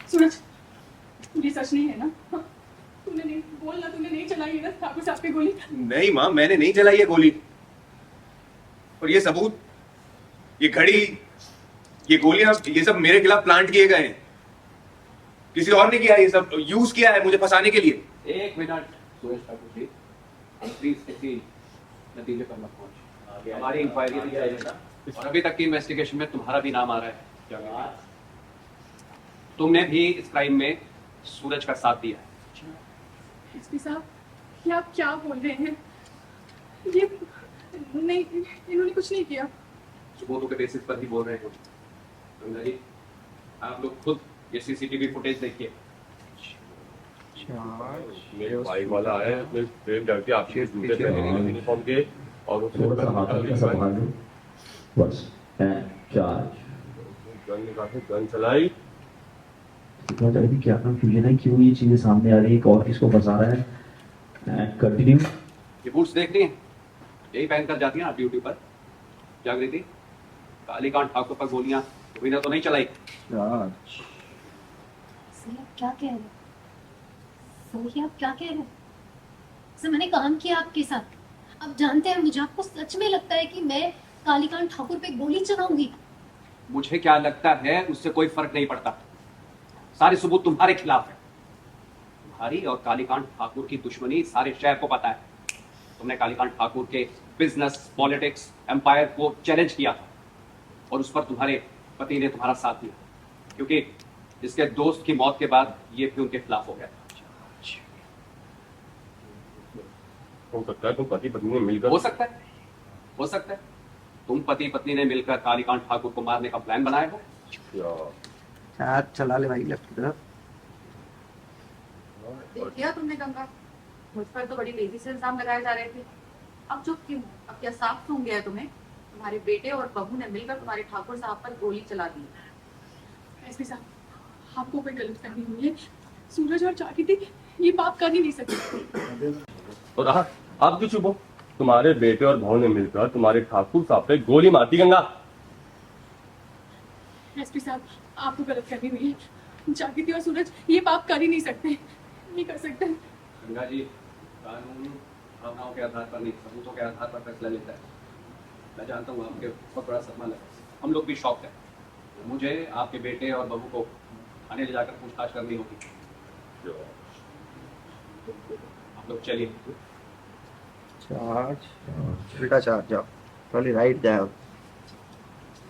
सूरज, ये सच नहीं है ना? हाँ, तूने नहीं बोल ना, तूने नहीं चलाई है ना ठाकुर साहब पे गोली? नहीं माँ, मैंने नहीं चलाई है गोली। और ये सबूत, ये घड़ी, ये गोलियां, ये सब मेरे खिलाफ प्लांट किए गए हैं। किसी और ने किया है, ये सब यूज किया है मुझे फंसाने के लिए। एक मिनट सुरेश ठाकुर जी, प्लीज किसी नतीजे पर मत पहुंच। हमारी इंक्वायरी भी जारी है और अभी तक की इन्वेस्टिगेशन में तुम्हारा भी नाम आ रहा है। तुमने भी इस क्राइम में सूरज का साथ दिया है। एसपी साहब, ये आप क्या बोल रहे हैं? ये नहीं, इन्होंने कुछ नहीं किया। सबूतों के बेसिस पर ही बोल रहे हैं। गंगा जी, आप लोग खुद ये सीसीटीवी फुटेज देखिए। मेरे भाई वाला आया है, मैं फ्रेम डालते आपके जूते पहने हैं यूनिफॉर्म के और उसको थोड़ा सा हाथ में संभाल लो बस। चार्ज गन निकाल के गन चलाई। इतना टाइम भी क्या कंफ्यूजन है, क्यों ये चीजें सामने आ रही है, कौन किसको फंसा रहा है। कंटिन्यू। ये बूट्स देख रही हैं, यही पहनकर जाती हैं आप ड्यूटी पर। जागृति, कालीकांत ठाकुर पर गोलियां विनय तो नहीं चलाई? सही आप क्या कह रहे हैं? सही आप क्या कह रहे हैं? सर मैंने काम किया आपके साथ, आप जानते हैं मुझे। आपको सच में लगता है कि मैं कालीकांत ठाकुर पे गोली चलाऊंगी? मुझे क्या लगता है उससे कोई फर्क नहीं पड़ता। सारे सबूत तुम्हारे खिलाफ है। तुम्हारी और कालीकांत ठाकुर की दुश्मनी सारे शहर को पता है। तुमने कालीकांत ठाकुर के बिजनेस, पॉलिटिक्स, एम्पायर को चैलेंज किया था और उस पर तुम्हारे पति ने तुम्हारा साथ दिया, क्योंकि इसके दोस्त की मौत के बाद ये भी उनके खिलाफ हो गया था। हो सकता है तुम पति पत्नी ने मिलकर। हो सकता है, हो सकता है तुम पति पत्नी ने मिलकर कालीकांत ठाकुर को मारने का प्लान बनाया हो। चार चला ले भाई लेफ्ट की तरफ। देख लिया तुमने गंगा, मुझ पर तो बड़ी लेजी से इल्जाम लगाए जा रहे थे। अब चुप क्यों? अब क्या साफ सूंघ गया तुम्हें? तुम्हारे बेटे और बहू ने मिलकर तुम्हारे ठाकुर साहब पर गोली चला दी। एसपी साहब, आपको कोई गलतफहमी हुई है। सूरज और जागृति ये पाप कर ही नहीं सकते। और आप क्यों चुप हो? तुम्हारे बेटे और बहू ने मिलकर तुम्हारे ठाकुर साहब पे गोली मारती। गंगा, एसपी साहब, आपको गलतफहमी हुई है। जागृति और सूरज ये पाप कर ही नहीं सकते, नहीं कर सकते। गंगा जी, कानून भावनाओं के आधार पर नहीं, सबूतों के आधार पर फैसला लेता है। मैं जानता हूँ आपके बहुत बड़ा सदमा लगा, हम लोग भी शौक है। मुझे आपके बेटे और बहू को थाने ले जाकर पूछताछ करनी होगी। आप लोग चलिए। चार्ज उल्टा चार्ज, जाओ ट्रॉली राइट जाओ।